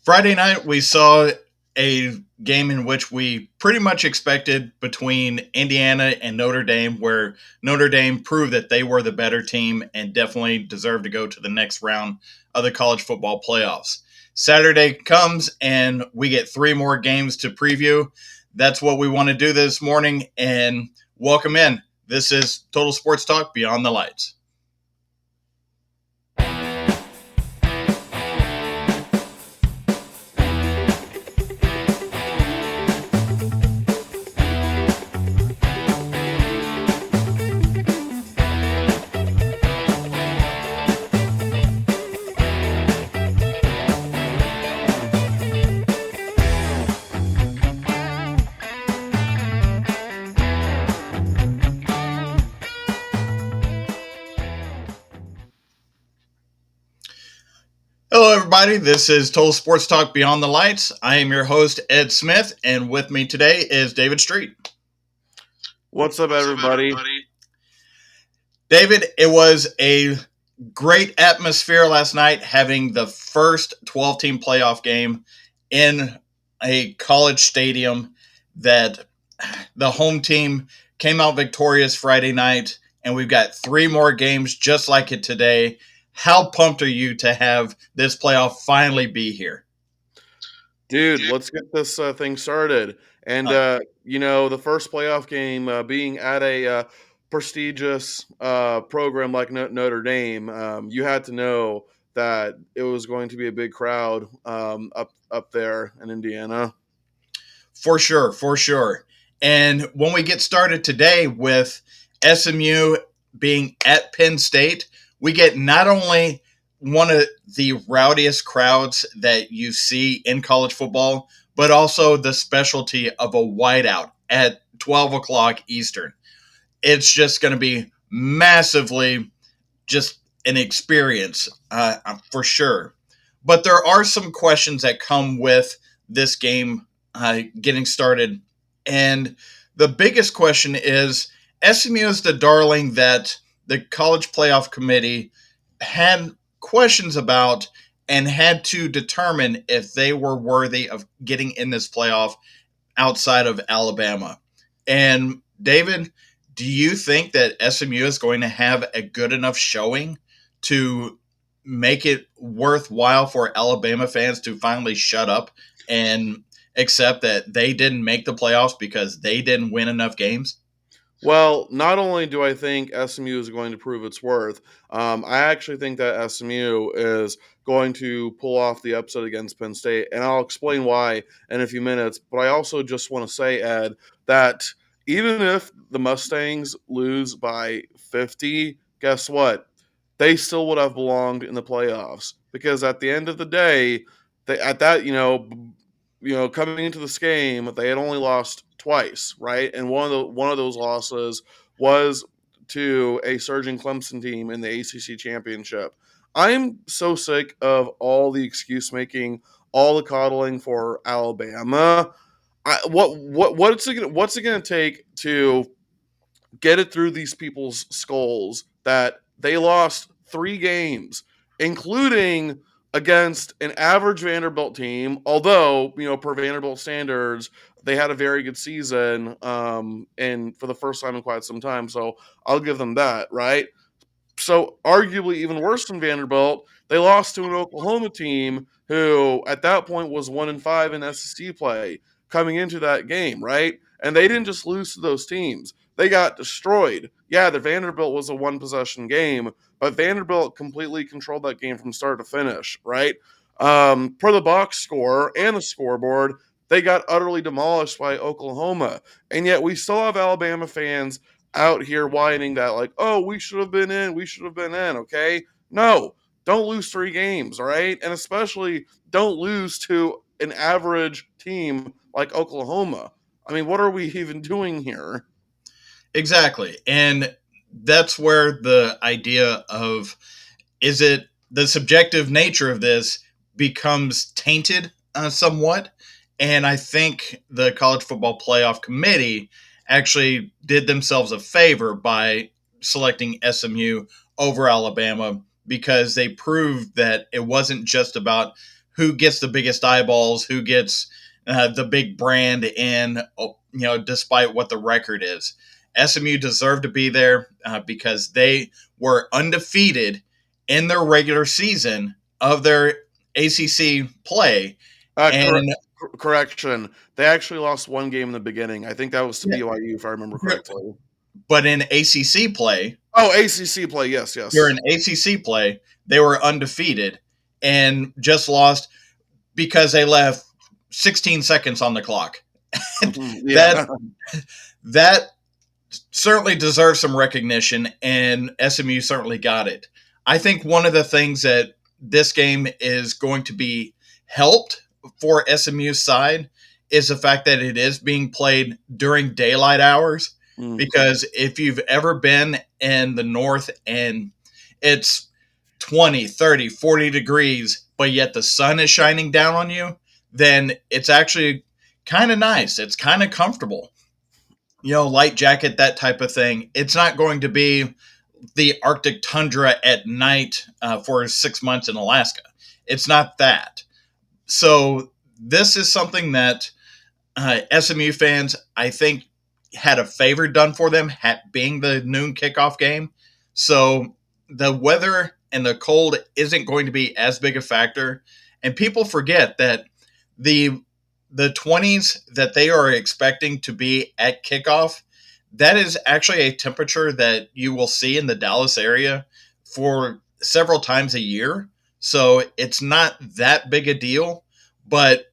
Friday night, we saw a game in which we pretty much expected between Indiana and Notre Dame, where Notre Dame proved that they were the better team and definitely deserved to go to the next round of the college football playoffs. Saturday comes and we get three more games to preview. That's what we want to do this morning. And welcome in. This is Total Sports Talk Beyond the Lights. Hello, everybody. This is Total Sports Talk Beyond the Lights. I am your host, Ed Smith, and with me today is David Street. What's up, everybody? David, it was a great atmosphere last night having the first 12-team playoff game in a college stadium that the home team came out victorious Friday night, and we've got three more games just like it today. How pumped are you to have this playoff finally be here? Dude, let's get this thing started. And, the first playoff game being at a prestigious program like Notre Dame, you had to know that it was going to be a big crowd up there in Indiana. For sure, for sure. And when we get started today with SMU being at Penn State, we get not only one of the rowdiest crowds that you see in college football, but also the specialty of a whiteout at 12 o'clock Eastern. It's just going to be massively just an experience for sure. But there are some questions that come with this game getting started. And the biggest question is SMU is the darling that the college playoff committee had questions about and had to determine if they were worthy of getting in this playoff outside of Alabama. And David, do you think that SMU is going to have a good enough showing to make it worthwhile for Alabama fans to finally shut up and accept that they didn't make the playoffs because they didn't win enough games? Well, not only do I think SMU is going to prove its worth, I actually think that SMU is going to pull off the upset against Penn State, and I'll explain why in a few minutes. But I also just want to say, Ed, that even if the Mustangs lose by 50, guess what? They still would have belonged in the playoffs because at the end of the day, they at that coming into this game, they had only lost twice, right? And one of those losses was to a surging Clemson team in the ACC championship. I'm so sick of all the excuse making, all the coddling for Alabama. What's it gonna take to get it through these people's skulls that they lost 3 games, including against an average Vanderbilt team. Although, per Vanderbilt standards, they had a very good season, and for the first time in quite some time. So I'll give them that, right? So arguably even worse than Vanderbilt, they lost to an Oklahoma team who at that point was 1-5 in SEC play coming into that game, right? And they didn't just lose to those teams. They got destroyed. Yeah, the Vanderbilt was a one possession game, but Vanderbilt completely controlled that game from start to finish, right? Per the box score and the scoreboard, they got utterly demolished by Oklahoma. And yet we still have Alabama fans out here whining that, like, oh, we should have been in, okay? No, don't lose 3 games, all right? And especially don't lose to an average team like Oklahoma. I mean, what are we even doing here? Exactly. And that's where the idea of is it the subjective nature of this becomes tainted somewhat. And I think the College Football Playoff Committee actually did themselves a favor by selecting SMU over Alabama because they proved that it wasn't just about who gets the biggest eyeballs, who gets the big brand in, despite what the record is. SMU deserved to be there because they were undefeated in their regular season of their ACC play. Cor- And correction. They actually lost one game in the beginning. I think that was to yeah, BYU, if I remember correctly. but in ACC play, Oh, ACC play. Yes, during yes. ACC play, they were undefeated and just lost because they left 16 seconds on the clock. that Yeah. that certainly deserves some recognition, and SMU certainly got it. I think one of the things that this game is going to be helped for SMU's side is the fact that it is being played during daylight hours. Mm. Because if you've ever been in the north and it's 20, 30, 40 degrees, but yet the sun is shining down on you, then it's actually kind of nice. It's kind of comfortable. Light jacket, that type of thing. It's not going to be the Arctic tundra at night for 6 months in Alaska. It's not that. So, this is something that SMU fans, I think, had a favor done for them, being the noon kickoff game. So, the weather and the cold isn't going to be as big a factor. And people forget that the the 20s that they are expecting to be at kickoff, that is actually a temperature that you will see in the Dallas area for several times a year. So it's not that big a deal, but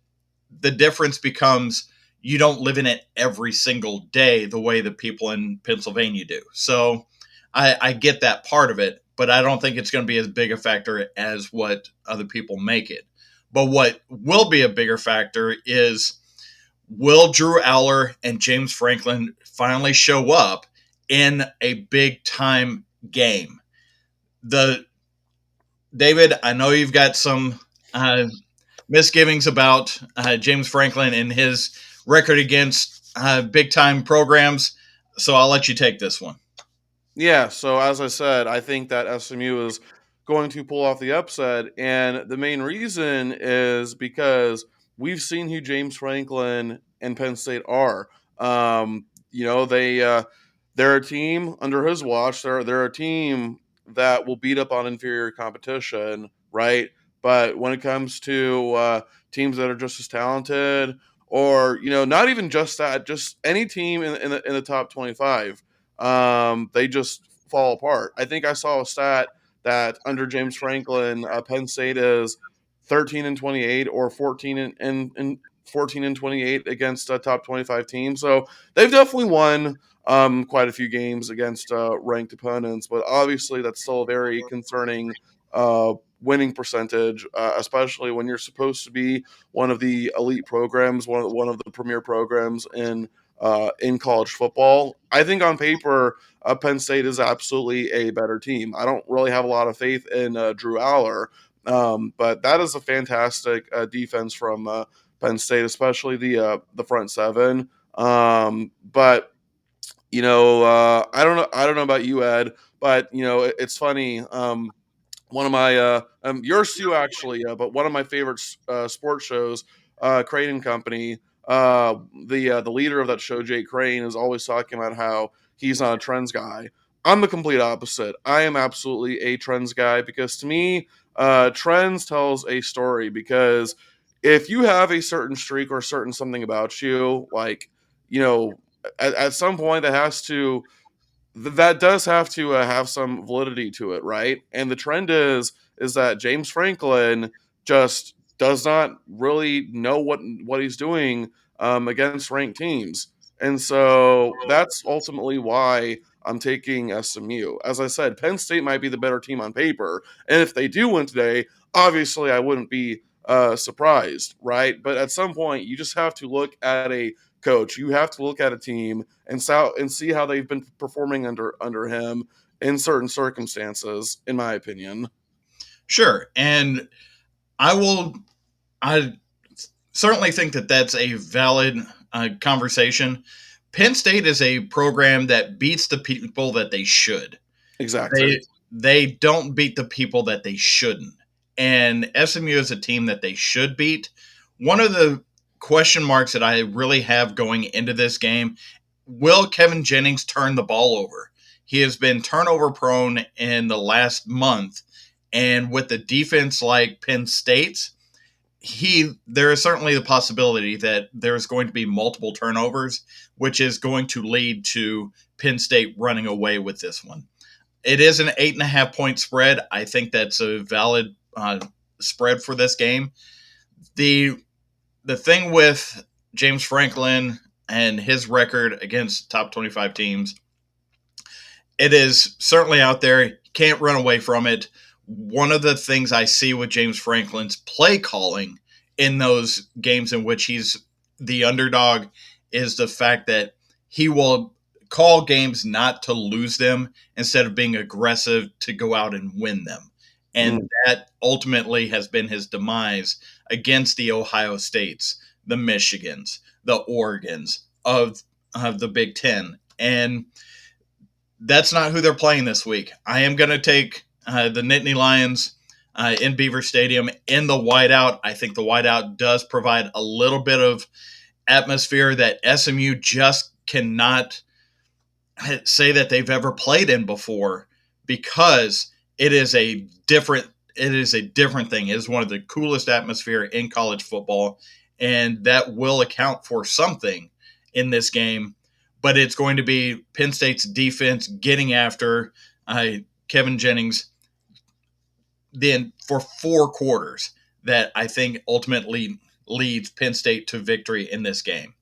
the difference becomes you don't live in it every single day the way the people in Pennsylvania do. So I get that part of it, but I don't think it's going to be as big a factor as what other people make it. But what will be a bigger factor is, will Drew Aller and James Franklin finally show up in a big time game? The David, I know you've got some misgivings about James Franklin and his record against big time programs, so I'll let you take this one. Yeah, so as I said, I think that SMU is going to pull off the upset, and the main reason is because we've seen who James Franklin and Penn State are. They're a team under his watch. They're a team that will beat up on inferior competition, right? But when it comes to teams that are just as talented, or not even just that, just any team in the top 25, they just fall apart. I think I saw a stat that under James Franklin, Penn State is 13-28 or 14-28 against top 25 teams. So they've definitely won quite a few games against ranked opponents, but obviously that's still a very concerning winning percentage, especially when you're supposed to be one of the elite programs, one of the premier programs in college football. I think on paper, Penn State is absolutely a better team. I don't really have a lot of faith in Drew Aller, but that is a fantastic defense from Penn State, especially the front seven. But I don't know about you, Ed, but it's funny. One of my yours too actually, but one of my favorite sports shows, Crane and Company. The leader of that show, Jay Crane, is always talking about how he's not a trends guy. I'm the complete opposite. I am absolutely a trends guy because to me, trends tells a story. Because if you have a certain streak or certain something about you, like you know, at some point that does have to have some validity to it, right? And the trend is that James Franklin just does not really know what he's doing against ranked teams, and so that's ultimately why I'm taking SMU. As I said, Penn State might be the better team on paper, and if they do win today, obviously I wouldn't be surprised, right? But at some point, you just have to look at a coach. You have to look at a team and see how they've been performing under him in certain circumstances, in my opinion. Sure, and I certainly think that that's a valid conversation. Penn State is a program that beats the people that they should. Exactly. They they don't beat the people that they shouldn't. and SMU is a team that they should beat. One of the question marks that I really have going into this game, will Kevin Jennings turn the ball over? He has been turnover prone in the last month, and with the defense like Penn State's, there is certainly the possibility that there's going to be multiple turnovers, which is going to lead to Penn State running away with this one. It is an 8.5 point spread. I think that's a valid spread for this game. The the thing with James Franklin and his record against top 25 teams, it is certainly out there. You can't run away from it. One of the things I see with James Franklin's play calling in those games in which he's the underdog is the fact that he will call games not to lose them instead of being aggressive to go out and win them. And Mm. that ultimately has been his demise against the Ohio States, the Michigans, the Oregons of the Big Ten. And that's not who they're playing this week. I am going to take the Nittany Lions in Beaver Stadium in the whiteout. I think the whiteout does provide a little bit of atmosphere that SMU just cannot say that they've ever played in before, because it is a different thing. It is one of the coolest atmosphere in college football, and that will account for something in this game. But it's going to be Penn State's defense getting after Kevin Jennings then for 4 quarters that I think ultimately leads Penn State to victory in this game.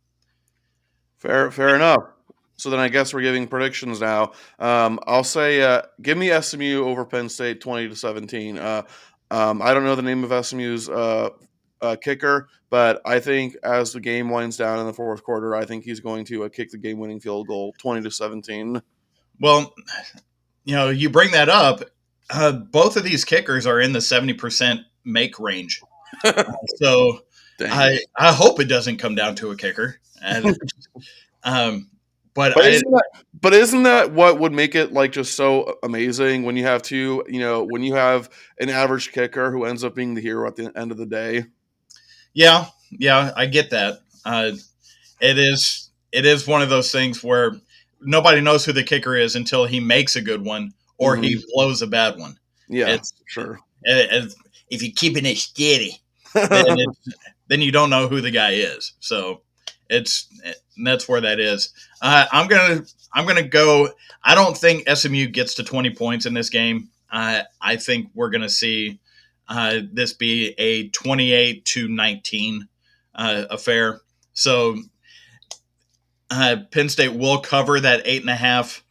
Fair enough. So then I guess we're giving predictions now. I'll say, give me SMU over Penn State, 20-17. I don't know the name of SMU's kicker, but I think as the game winds down in the fourth quarter, I think he's going to kick the game-winning field goal, 20-17. Well, you bring that up. Both of these kickers are in the 70% make range. So Dang. I hope it doesn't come down to a kicker. And, um, but But I isn't that but isn't that what would make it like just so amazing when you have two, when you have an average kicker who ends up being the hero at the end of the day? yeah, I get that. It is one of those things where nobody knows who the kicker is until he makes a good one or Hmm. he blows a bad one. Yeah, It's sure. if you're keeping it steady, then then you don't know who the guy is. So it's that's where that is. I'm gonna go. I don't think SMU gets to 20 points in this game. I think we're gonna see this be a 28-19 affair. So Penn State will cover that 8.5.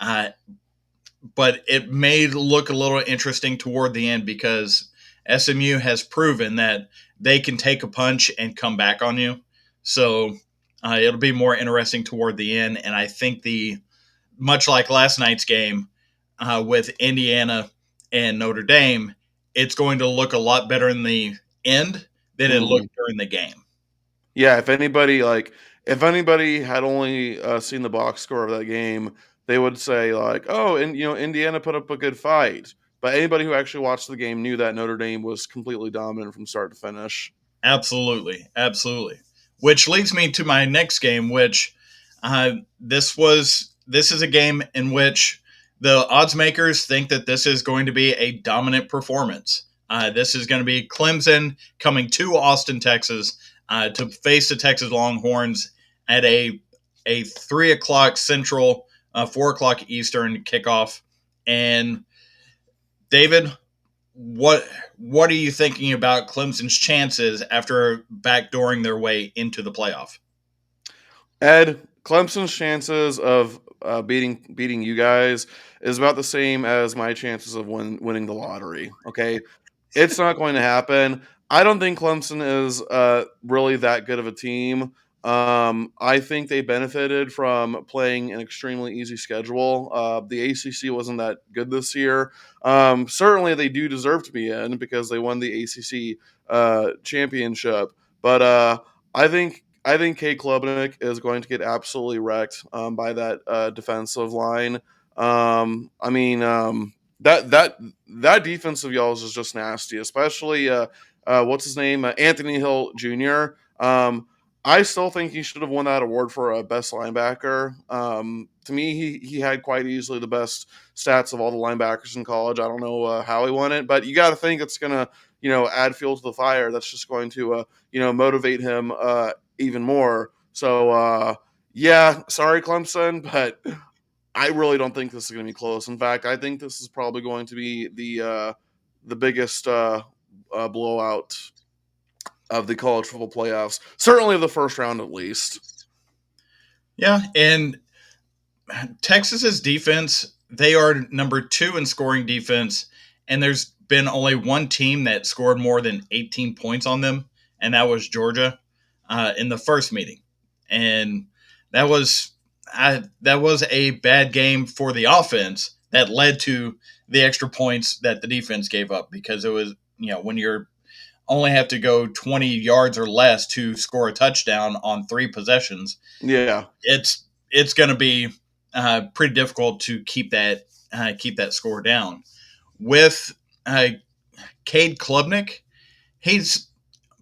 Uh, but it may look a little interesting toward the end because SMU has proven that they can take a punch and come back on you. So it'll be more interesting toward the end. And I think much like last night's game with Indiana and Notre Dame, it's going to look a lot better in the end than it Mhm. looked during the game. Yeah, if anybody had only seen the box score of that game, they would say like, "Oh, and Indiana put up a good fight." But anybody who actually watched the game knew that Notre Dame was completely dominant from start to finish. Absolutely, absolutely. Which leads me to my next game, which this is a game in which the odds makers think that this is going to be a dominant performance. This is going to be Clemson coming to Austin, Texas, to face the Texas Longhorns at a 3 o'clock Central, 4 o'clock Eastern kickoff. And David, what what are you thinking about Clemson's chances after backdooring their way into the playoff? Ed, Clemson's chances of beating you guys is about the same as my chances of winning the lottery. Okay, it's not going to happen. I don't think Clemson is really that good of a team. I think they benefited from playing an extremely easy schedule. The ACC wasn't that good this year. Certainly, they do deserve to be in because they won the ACC championship. But I think Kay Klubnik is going to get absolutely wrecked by that defensive line. I mean, that defense of y'all's is just nasty, especially what's his name, Anthony Hill Jr. I still think he should have won that award for best linebacker. To me, he had quite easily the best stats of all the linebackers in college. I don't know how he won it, but you got to think it's gonna add fuel to the fire. That's just going to motivate him even more. So yeah, sorry Clemson, but I really don't think this is going to be close. In fact, I think this is probably going to be the biggest blowout of the college football playoffs. Certainly of the first round, at least. Yeah, and Texas's defense, they are number 2 in scoring defense, and there's been only one team that scored more than 18 points on them, and that was Georgia in the first meeting. And that was that was a bad game for the offense that led to the extra points that the defense gave up, because it was, when you're only have to go 20 yards or less to score a touchdown on 3 possessions, Yeah. it's going to be pretty difficult to keep that score down. With Cade Klubnik, he's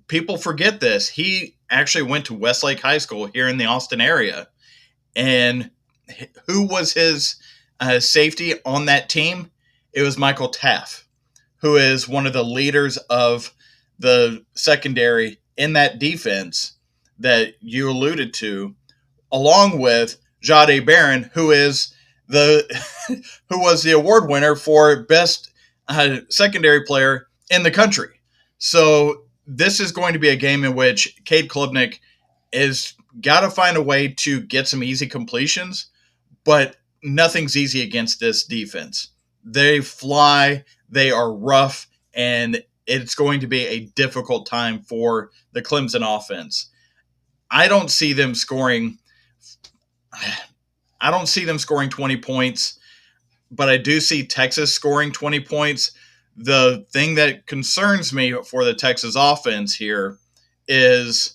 people forget this. He actually went to Westlake High School here in the Austin area, and who was his safety on that team? It was Michael Taff, who is one of the leaders of the secondary in that defense that you alluded to, along with Jade Barron, who is the who was the award winner for best secondary player in the country. So this is going to be a game in which Cade Klubnik is got to find a way to get some easy completions, but nothing's easy against this defense. They fly, they are rough, and it's going to be a difficult time for the Clemson offense. I don't see them scoring I don't see them scoring 20 points, but I do see Texas scoring 20 points. The thing that concerns me for the Texas offense here is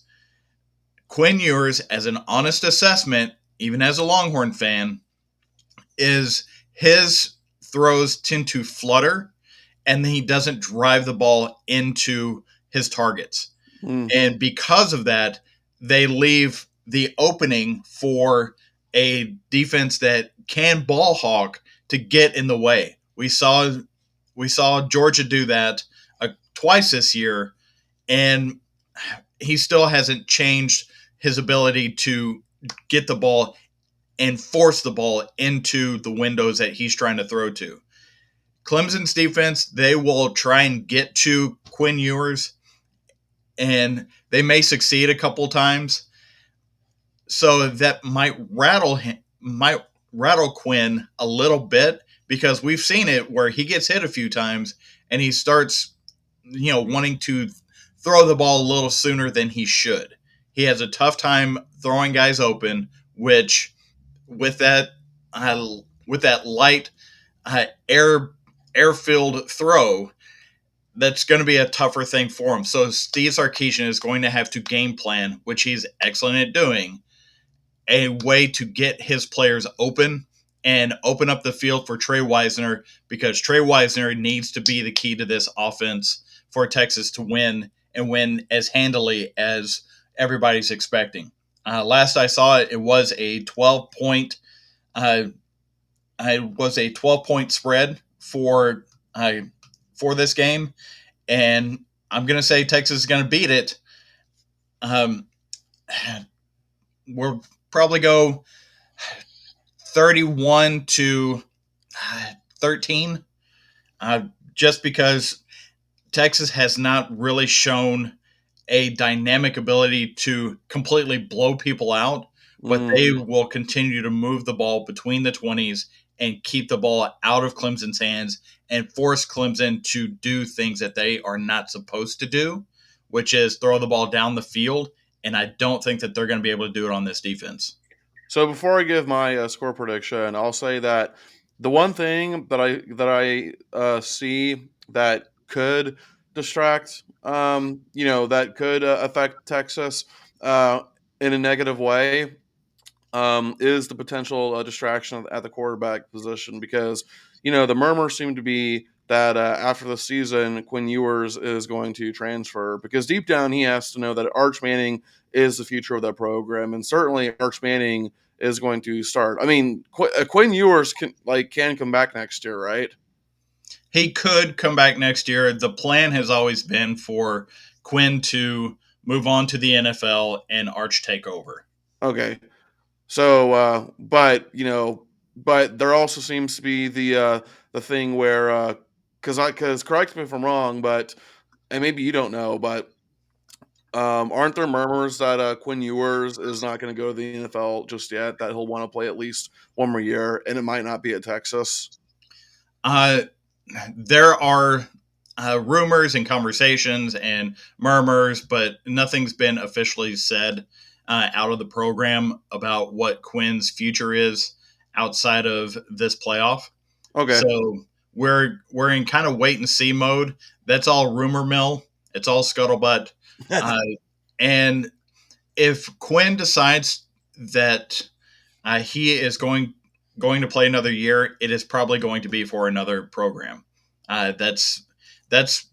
Quinn Ewers, as an honest assessment, even as a Longhorn fan, is his throws tend to flutter and he doesn't drive the ball into his targets. Mm-hmm. And because of that, they leave the opening for a defense that can ball hawk to get in the way. We saw Georgia do that twice this year, and he still hasn't changed his ability to get the ball and force the ball into the windows that he's trying to throw to. Clemson's defense, they will try and get to Quinn Ewers, and they may succeed a couple times. So that might rattle Quinn a little bit, because we've seen it where he gets hit a few times and he starts, wanting to throw the ball a little sooner than he should. He has a tough time throwing guys open, which with that light air airfield throw, that's going to be a tougher thing for him. So Steve Sarkisian is going to have to game plan, which he's excellent at doing, a way to get his players open and open up the field for Trey Wisner, because Trey Wisner needs to be the key to this offense for Texas to win, and win as handily as everybody's expecting. Last I saw it, it was a 12-point. It was a 12-point spread for this game, and I'm going to say Texas is going to beat it. Um, we'll probably go 31 to 13, just because Texas has not really shown a dynamic ability to completely blow people out, but they Mm-hmm. will continue to move the ball between the 20s and keep the ball out of Clemson's hands and force Clemson to do things that they are not supposed to do, which is throw the ball down the field. And I don't think that they're going to be able to do it on this defense. So before I give my score prediction, I'll say that the one thing that I see that could distract, that could affect Texas uh, in a negative way, is the potential distraction at the quarterback position, because the murmurs seem to be that after the season, Quinn Ewers is going to transfer because deep down he has to know that Arch Manning is the future of that program, and certainly Arch Manning is going to start. I mean, Quinn Ewers can come back next year, right? He could come back next year. The plan has always been for Quinn to move on to the NFL and Arch take over. Okay, so but there also seems to be the thing where because correct me if I'm wrong, but and maybe you don't know, but aren't there murmurs that Quinn Ewers is not going to go to the NFL just yet? That he'll want to play at least one more year, and it might not be at Texas. Uh, there are rumors and conversations and murmurs, but nothing's been officially said out of the program about what Quinn's future is outside of this playoff. Okay, So we're in kind of wait and see mode. That's all rumor mill. It's all scuttlebutt. Uh, and if Quinn decides that he is going to play another year, it is probably going to be for another program. That's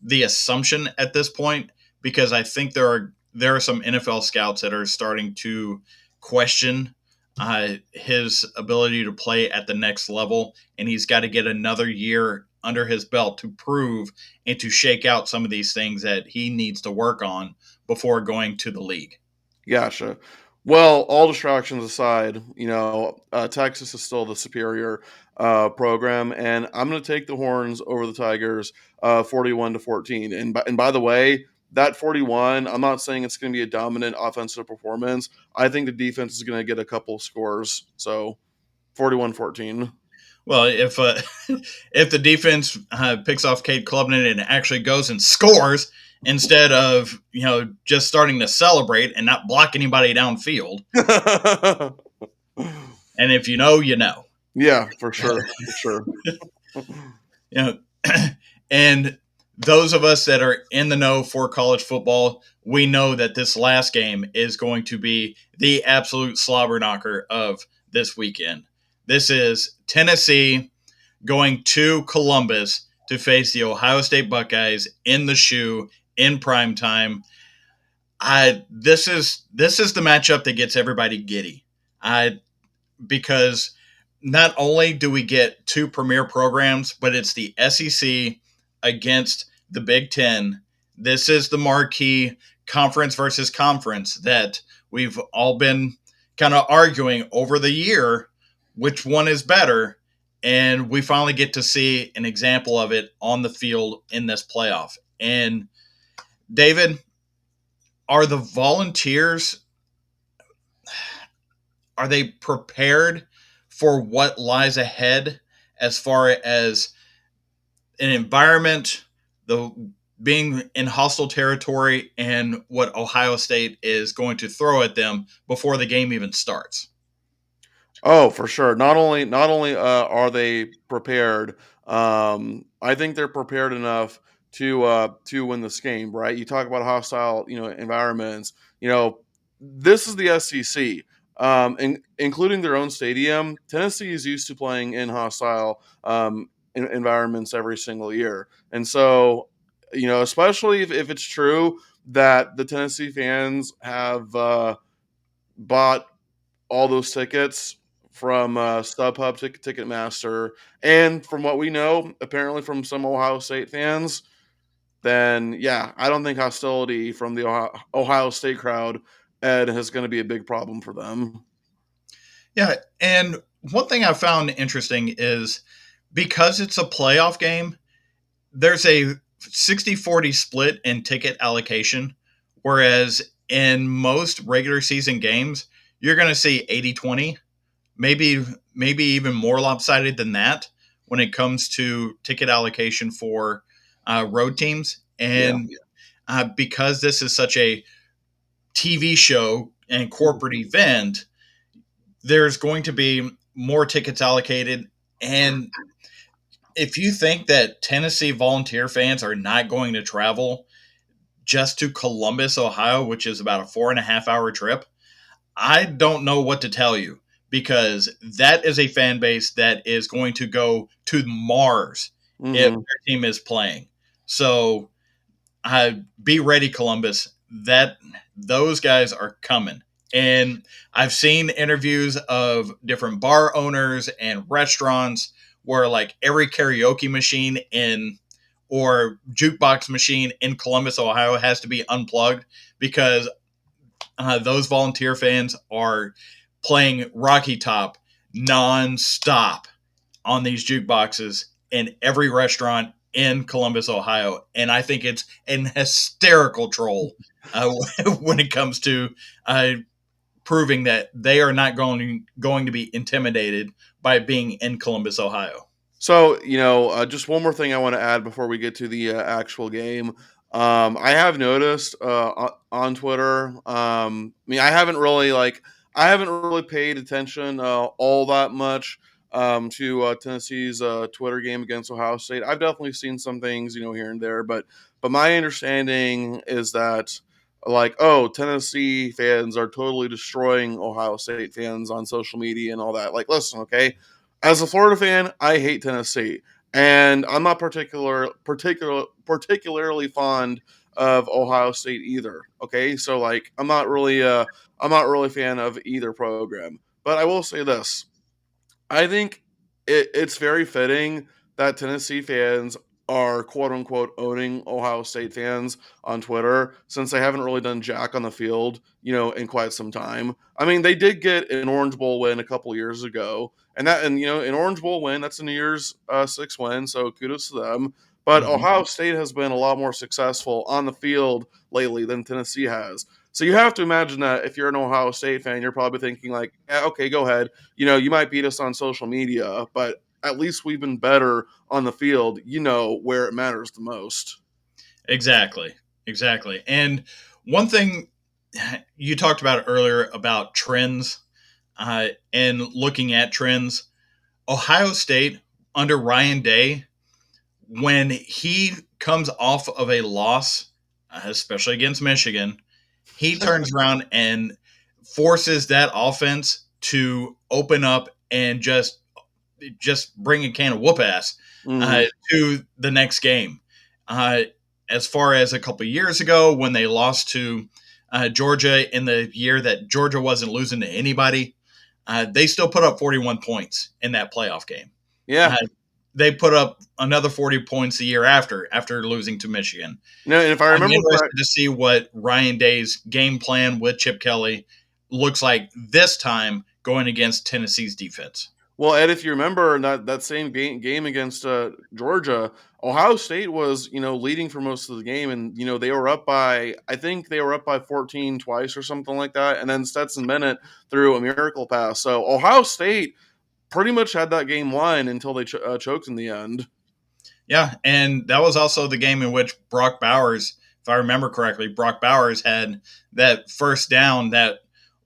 the assumption at this point because I think there are some NFL scouts that are starting to question his ability to play at the next level, and he's got to get another year under his belt to prove and to shake out some of these things that he needs to work on before going to the league. gotcha. Well, all distractions aside, Texas is still the superior program, and I'm going to take the Horns over the Tigers, 41-14. And by the way, that 41, I'm not saying it's going to be a dominant offensive performance. I think the defense is going to get a couple scores. So 41-14. Well, if if the defense picks off Kate Klubnik and actually goes and scores instead of just starting to celebrate and not block anybody downfield, and if you know, you know, Yeah, for sure, for sure. you know, and those of us that are in the know for college football, we know that this last game is going to be the absolute slobber knocker of this weekend. This is Tennessee going to Columbus to face the Ohio State Buckeyes in the shoe in prime time. This is the matchup that gets everybody giddy. I Because not only do we get two premier programs, but it's the SEC against the Big Ten. This is the marquee conference versus conference that we've all been kind of arguing over the year which one is better. And we finally get to see an example of it on the field in this playoff. And David, are the Volunteers are they prepared for what lies ahead as far as an environment, the being in hostile territory, and what Ohio State is going to throw at them before the game even starts? Oh, for sure. Not only are they prepared, I think they're prepared enough to win this game. Right? You talk about hostile, environments. This is the SEC, including their own stadium. Tennessee is used to playing in hostile environments every single year, and so especially if it's true that the Tennessee fans have bought all those tickets from StubHub, Ticketmaster, and from what we know, apparently from some Ohio State fans, then yeah, I don't think hostility from the Ohio State crowd, Ed, is going to be a big problem for them. Yeah, and one thing I found interesting is because it's a playoff game, there's a 60-40 split in ticket allocation, whereas in most regular season games, you're going to see 80-20, maybe even more lopsided than that when it comes to ticket allocation for road teams. Yeah. And because this is such a TV show and corporate event, there's going to be more tickets allocated. And if you think that Tennessee Volunteer fans are not going to travel just to Columbus, Ohio, which is about a 4.5 hour trip, I don't know what to tell you because that is a fan base that is going to go to Mars if Hmm. their team is playing. So be ready, Columbus. That those guys are coming. And I've seen interviews of different bar owners and restaurants where like every karaoke machine in or jukebox machine in Columbus, Ohio has to be unplugged because those volunteer fans are playing Rocky Top nonstop on these jukeboxes in every restaurant in Columbus, Ohio. And I think it's an hysterical troll uh, when it comes to uh, proving that they are not going to be intimidated by being in Columbus, Ohio. So, just one more thing I want to add before we get to the actual game. I have noticed on Twitter. I haven't really paid attention all that much to Tennessee's Twitter game against Ohio State. I've definitely seen some things, here and there, but my understanding is that Tennessee fans are totally destroying Ohio State fans on social media and all that. Like, listen, okay, as a Florida fan, I hate Tennessee, and I'm not particularly fond of Ohio State either. Okay, so like I'm not really a fan of either program. But I will say this: I think it's very fitting that Tennessee fans are quote unquote owning Ohio State fans on Twitter since they haven't really done jack on the field, in quite some time. I mean, they did get an Orange Bowl win a couple years ago, and an Orange Bowl win, that's a New Year's Six win, so kudos to them. But Mhm. Ohio State has been a lot more successful on the field lately than Tennessee has. So you have to imagine that if you're an Ohio State fan, you're probably thinking like, yeah, okay, go ahead. You might beat us on social media, but at least we've been better on the field, where it matters the most. Exactly. Exactly. And one thing you talked about earlier about trends and looking at trends, Ohio State under Ryan Day, when he comes off of a loss, especially against Michigan, he turns around and forces that offense to open up and just bring a can of whoop ass uh, Hmm. to the next game. Uh, as far as a couple of years ago when they lost to Georgia in the year that Georgia wasn't losing to anybody, they still put up 41 points in that playoff game. Yeah. Uh, they put up another 40 points the year after losing to Michigan. And if I I'm remember interested correct, to see what Ryan Day's game plan with Chip Kelly looks like this time going against Tennessee's defense. well, Ed, if you remember that same game against Georgia, Ohio State was leading for most of the game, and they were up by, I think they were up by 14 twice or something like that, and then Stetson Bennett threw a miracle pass. So Ohio State pretty much had that game won until they choked in the end. Yeah, and that was also the game in which Brock Bowers, if I remember correctly, Brock Bowers had that first down that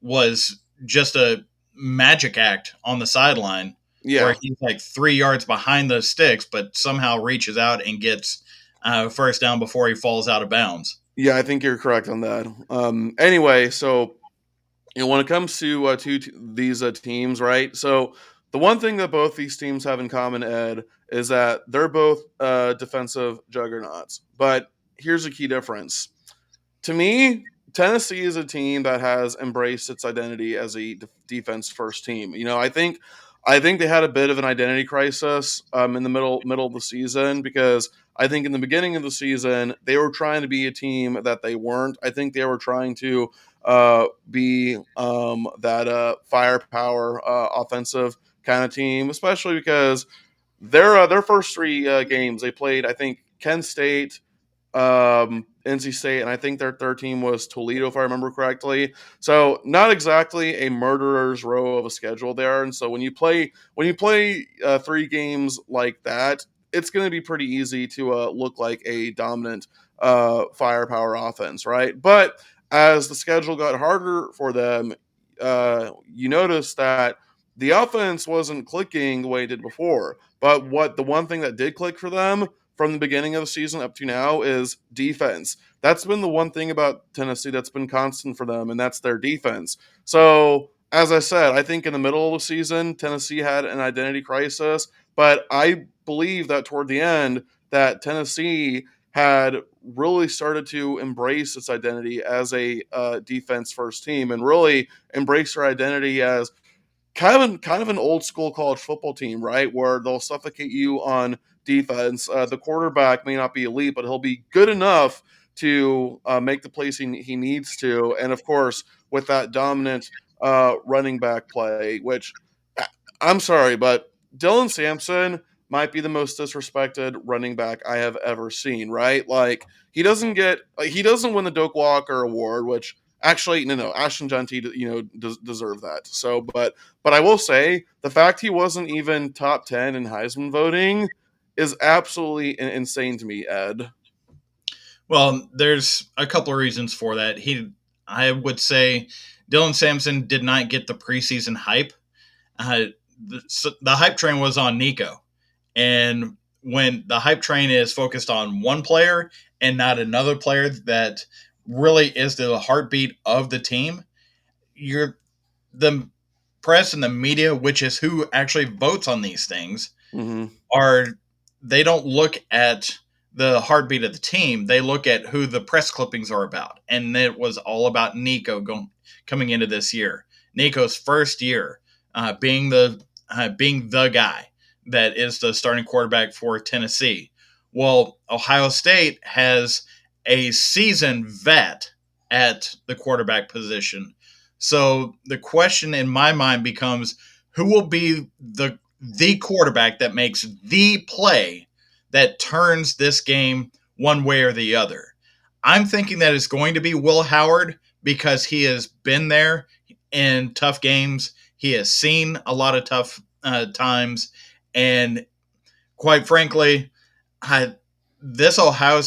was just a magic act on the sideline where Yeah. he's like 3 yards behind the sticks, but somehow reaches out and gets first down before he falls out of bounds. Yeah, I think you're correct on that. Anyway, so when it comes to these teams, right? So the one thing that both these teams have in common, Ed, is that they're both defensive juggernauts. But here's a key difference: to me, Tennessee is a team that has embraced its identity as a defense first team. I think they had a bit of an identity crisis in the middle of the season because I think in the beginning of the season they were trying to be a team that they weren't. I think they were trying to be that firepower offensive kind of team, especially because their first three games they played, I think Kent State, NC State, and I think their third team was Toledo, if I remember correctly. So not exactly a murderer's row of a schedule there. And so when you play three games like that, it's going to be pretty easy to look like a dominant firepower offense, right? But as the schedule got harder for them, you notice that the offense wasn't clicking the way it did before. But what the one thing that did click for them from the beginning of the season up to now is defense. That's been the one thing about Tennessee that's been constant for them, and that's their defense. So as I said, I think in the middle of the season, Tennessee had an identity crisis, but I believe that toward the end, that Tennessee had really started to embrace its identity as a defense first team and really embrace their identity as kind of an old school college football team, right? Where they'll suffocate you on defense. The quarterback may not be elite, but he'll be good enough to make the plays he needs to. And of course, with that dominant running back play, which I- I'm sorry, but Dylan Sampson might be the most disrespected running back I have ever seen. Right? Like he doesn't win the Doak Walker Award, which actually no, Ashton Genty deserve that. So, but I will say the fact he wasn't even top 10 in Heisman voting is absolutely insane to me, Ed. Well, there's a couple of reasons for that. I would say, Dylan Sampson did not get the preseason hype. Uh, the hype train was on Nico, and when the hype train is focused on one player and not another player that really is the heartbeat of the team, you're the press and the media, which is who actually votes on these things, Hmm. are they don't look at the heartbeat of the team. They look at who the press clippings are about, and it was all about Nico coming into this year. Nico's first year, being the guy that is the starting quarterback for Tennessee. Well, Ohio State has a seasoned vet at the quarterback position. So the question in my mind becomes, who will be the quarterback that makes the play that turns this game one way or the other? I'm thinking that it's going to be Will Howard because he has been there in tough games. He has seen a lot of tough times, and quite frankly, I, this Ohio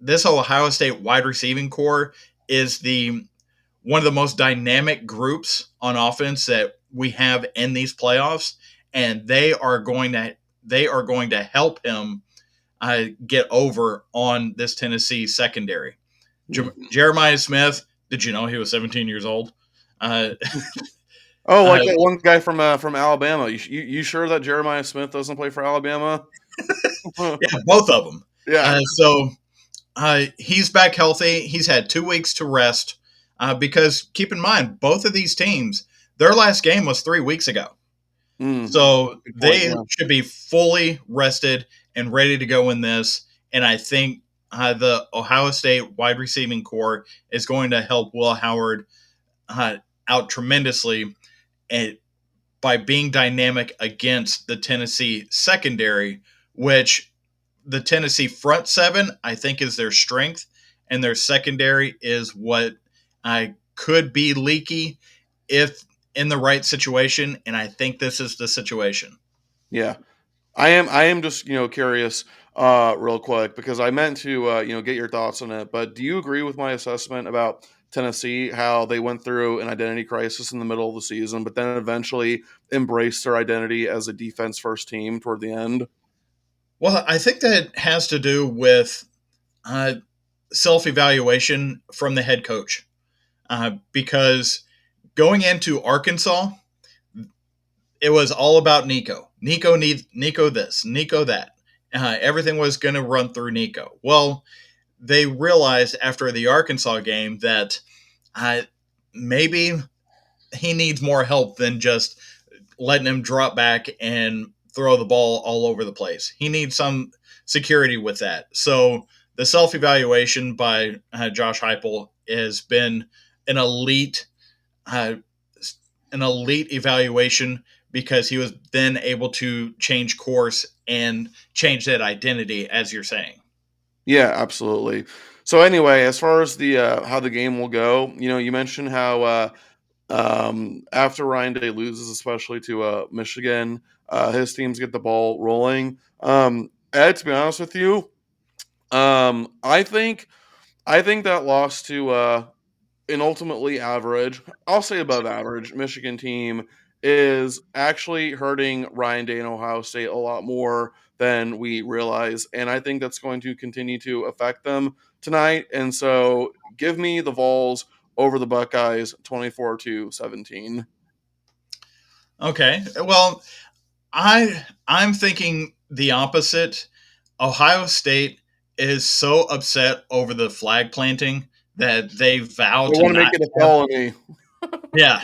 this Ohio State wide receiving core is the one of the most dynamic groups on offense that we have in these playoffs, and they are going to help him get over on this Tennessee secondary. Jeremiah Smith, did you know he was 17 years old? Uh, Oh, like uh, that one guy from Alabama. You sure that Jeremiah Smith doesn't play for Alabama? yeah, both of them. Yeah. He's back healthy. He's had 2 weeks to rest because keep in mind, both of these teams, their last game was 3 weeks ago. So Good point. they Yeah. should be fully rested and ready to go in this. And I think the Ohio State wide receiving core is going to help Will Howard uh, out tremendously and by being dynamic against the Tennessee secondary, which the Tennessee front seven, I think, is their strength, and their secondary is what could be leaky if in the right situation. And I think this is the situation. Yeah. I am just curious real quick because I meant to get your thoughts on it, but do you agree with my assessment about Tennessee, how they went through an identity crisis in the middle of the season but then eventually embraced their identity as a defense first team toward the end? Well, I think that has to do with uh, self evaluation from the head coach because going into Arkansas, it was all about Nico. Nico needs Nico this, Nico that. Everything was going to run through Nico. Well, they realized after the Arkansas game that uh, maybe he needs more help than just letting him drop back and throw the ball all over the place. He needs some security with that. So the self evaluation by Josh Heupel has been an elite, uh, an elite evaluation because he was then able to change course and change that identity, as you're saying. Yeah, absolutely. So anyway, as far as the how the game will go, you mentioned how after Ryan Day loses, especially to Michigan, his teams get the ball rolling. Ed, to be honest with you, I think that loss to an ultimately average, I'll say above average Michigan team is actually hurting Ryan Day and Ohio State a lot more than we realize. And I think that's going to continue to affect them tonight. And so give me the Vols over the Buckeyes 24-17. Okay. Well, I'm thinking the opposite. Ohio State is so upset over the flag planting that they vow They to want to make not it a have. felony. Yeah,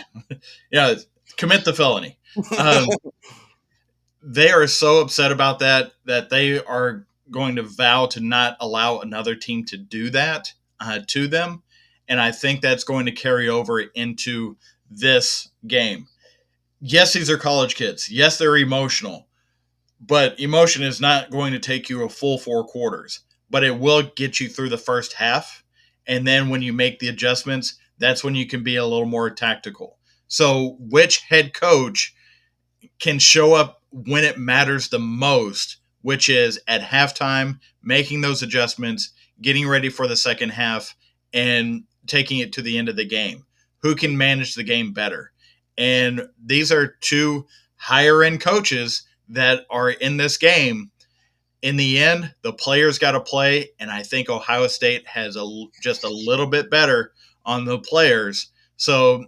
yeah, commit the felony. Um, they are so upset about that they are going to vow to not allow another team to do that to them, and I think that's going to carry over into this game. Yes, these are college kids. Yes, they're emotional, but emotion is not going to take you a full 4 quarters, but it will get you through the first half. And then when you make the adjustments, that's when you can be a little more tactical. So, which head coach can show up when it matters the most, which is at halftime, making those adjustments, getting ready for the second half, and taking it to the end of the game? Who can manage the game better? And these are two higher end coaches that are in this game. In the end, the players got to play, and I think Ohio State has just a little bit better on the players. So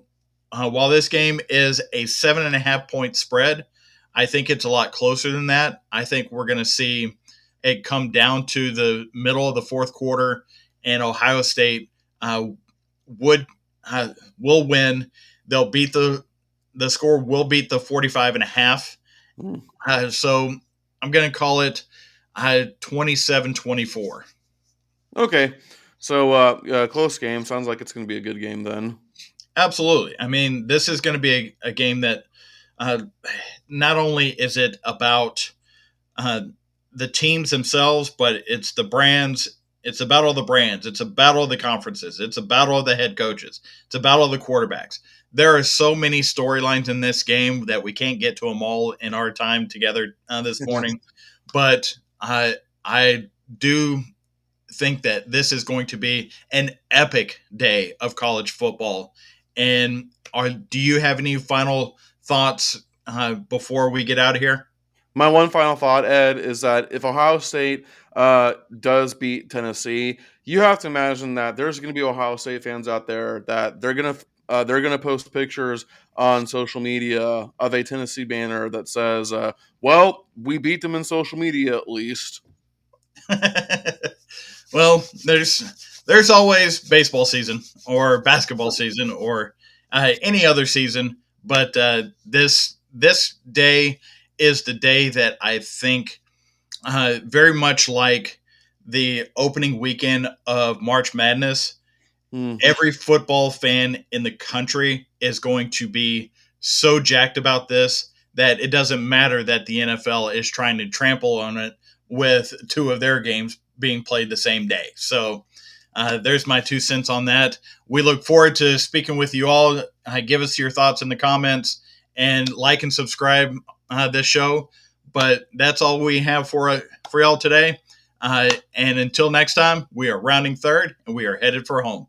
while this game is a 7.5 point spread, I think it's a lot closer than that. I think we're going to see it come down to the middle of the fourth quarter, and Ohio State uh, would will win. They'll beat the score will beat the 45 and a half. Mm. So I'm going to call it 27-24. Okay, so close game. Sounds like it's going to be a good game then. Absolutely. I mean, this is going to be a game that uh, not only is it about uh, the teams themselves, but it's the brands. It's about all the brands. It's a battle of the conferences. It's a battle of the head coaches. It's a battle of the quarterbacks. There are so many storylines in this game that we can't get to them all in our time together this morning. But I do think that this is going to be an epic day of college football. And do you have any final thoughts before we get out of here? My one final thought, Ed, is that if Ohio State does beat Tennessee, you have to imagine that there's going to be Ohio State fans out there that they're gonna post pictures on social media of a Tennessee banner that says, "Well, we beat them in social media at least." Well, there's always baseball season or basketball season or any other season, but this day is the day that I think very much like the opening weekend of March Madness. Mm. Every football fan in the country is going to be so jacked about this that it doesn't matter that the NFL is trying to trample on it with two of their games being played the same day. So there's my 2 cents on that. We look forward to speaking with you all. Give us your thoughts in the comments and like and subscribe this show. But that's all we have for y'all today. And until next time, we are rounding third and we are headed for home.